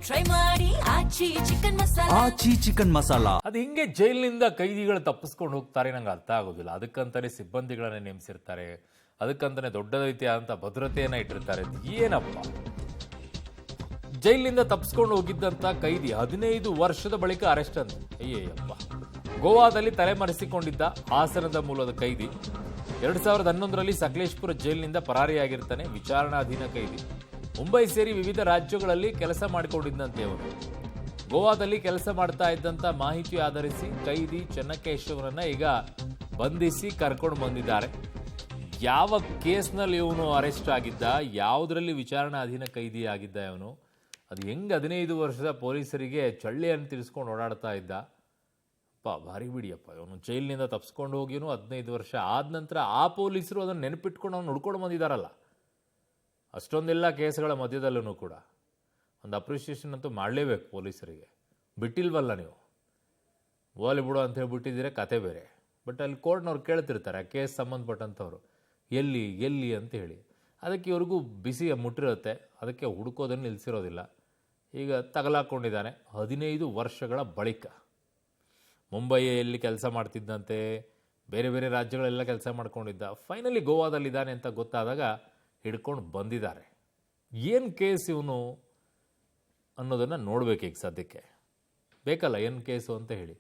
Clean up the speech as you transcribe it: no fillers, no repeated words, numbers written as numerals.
Try ಮಾಡಿ ಆಚಿ chicken masala. ಆಚಿ chicken masala. ಅದು ಹಿಂಗೆ ಜೈಲಿನಿಂದ ಕೈದಿಗಳು ತಪ್ಪಿಸ್ಕೊಂಡು ಹೋಗ್ತಾರೆ, ನಂಗೆ ಅರ್ಥ ಆಗೋದಿಲ್ಲ. ಅದಕ್ಕಂತಾನೆ ಸಿಬ್ಬಂದಿಗಳನ್ನ ನೇಮಿಸಿರ್ತಾರೆ, ಅದಕ್ಕಂತಾನೆ ದೊಡ್ಡ ರೀತಿಯಾದಂಥ ಭದ್ರತೆಯನ್ನ ಇಟ್ಟಿರ್ತಾರೆ. ಏನಪ್ಪ, ಜೈಲಿನಿಂದ ತಪ್ಪಿಸ್ಕೊಂಡು ಹೋಗಿದ್ದಂಥ ಕೈದಿ 15 ವರ್ಷದ ಬಳಿಕ ಅರೆಸ್ಟ್ ಅಂತ. ಅಯ್ಯಯ್ಯಪ್ಪ. ಗೋವಾದಲ್ಲಿ ತಲೆಮರೆಸಿಕೊಂಡಿದ್ದ ಹಾಸನದ ಮೂಲದ ಕೈದಿ 2011ರಲ್ಲಿ ಸಕಲೇಶ್ಪುರ ಜೈಲಿನಿಂದ ಪರಾರಿಯಾಗಿರ್ತಾನೆ. ವಿಚಾರಣಾಧೀನ ಕೈದಿ ಮುಂಬೈ ಸೇರಿ ವಿವಿಧ ರಾಜ್ಯಗಳಲ್ಲಿ ಕೆಲಸ ಮಾಡಿಕೊಂಡಿದ್ದಂತೆ ಅವನು. ಗೋವಾದಲ್ಲಿ ಕೆಲಸ ಮಾಡ್ತಾ ಇದ್ದಂಥ ಮಾಹಿತಿ ಆಧರಿಸಿ ಕೈದಿ ಚೆನ್ನಕೇಶವರನ್ನ ಈಗ ಬಂಧಿಸಿ ಕರ್ಕೊಂಡು ಬಂದಿದ್ದಾರೆ. ಯಾವ ಕೇಸ್ನಲ್ಲಿ ಇವನು ಅರೆಸ್ಟ್ ಆಗಿದ್ದ, ಯಾವುದರಲ್ಲಿ ವಿಚಾರಣಾಧೀನ ಕೈದಿ ಆಗಿದ್ದ ಇವನು, ಅದು ಹೆಂಗೆ 15 ವರ್ಷದ ಪೊಲೀಸರಿಗೆ ಚಳ್ಳೆಯನ್ನು ತಿರ್ಸ್ಕೊಂಡು ಓಡಾಡ್ತಾ ಇದ್ದ. ಭಾರಿ ಬಿಡಿಯಪ್ಪ, ಇವನು ಜೈಲಿನಿಂದ ತಪ್ಪಿಸ್ಕೊಂಡು ಹೋಗಿನು 15 ವರ್ಷ ಆದ ನಂತರ ಆ ಪೊಲೀಸರು ಅದನ್ನು ನೆನಪಿಟ್ಕೊಂಡು ಅವ್ನು ಹುಡ್ಕೊಂಡು ಬಂದಿದ್ದಾರಲ್ಲ. ಅಷ್ಟೊಂದೆಲ್ಲ ಕೇಸ್ಗಳ ಮಧ್ಯದಲ್ಲೂ ಕೂಡ ಒಂದು ಅಪ್ರಿಷಿಯೇಷನ್ ಅಂತೂ ಮಾಡಲೇಬೇಕು ಪೊಲೀಸರಿಗೆ. ಬಿಟ್ಟಿಲ್ವಲ್ಲ ನೀವು, ಓಲಿ ಬಿಡು ಅಂತ ಹೇಳ್ಬಿಟ್ಟಿದ್ದೀರ, ಕತೆ ಬೇರೆ. ಬಟ್ ಅಲ್ಲಿ ಕೋರ್ಟ್ನವ್ರು ಕೇಳ್ತಿರ್ತಾರೆ ಆ ಕೇಸ್ ಸಂಬಂಧಪಟ್ಟಂಥವ್ರು ಎಲ್ಲಿ ಎಲ್ಲಿ ಅಂತ ಹೇಳಿ. ಅದಕ್ಕೆ ಇವ್ರಿಗೂ ಬಿಸಿ ಮುಟ್ಟಿರುತ್ತೆ, ಅದಕ್ಕೆ ಹುಡುಕೋದನ್ನು ನಿಲ್ಲಿಸಿರೋದಿಲ್ಲ. ಈಗ ತಗಲಾಕೊಂಡಿದ್ದಾನೆ 15 ವರ್ಷಗಳ ಬಳಿಕ. ಮುಂಬೈಯಲ್ಲಿ ಕೆಲಸ ಮಾಡ್ತಿದ್ದಂತೆ, ಬೇರೆ ಬೇರೆ ರಾಜ್ಯಗಳೆಲ್ಲ ಕೆಲಸ ಮಾಡ್ಕೊಂಡಿದ್ದ. ಫೈನಲಿ ಗೋವಾದಲ್ಲಿದ್ದಾನೆ ಅಂತ ಗೊತ್ತಾದಾಗ ಹಿಡ್ಕೊಂಡು ಬಂದಿದ್ದಾರೆ. ಏನು ಕೇಸ್ ಇವನು ಅನ್ನೋದನ್ನು ನೋಡಬೇಕು. ಈಗ ಸದ್ಯಕ್ಕೆ ಬೇಕಲ್ಲ ಏನು ಕೇಸು ಅಂತ ಹೇಳಿ.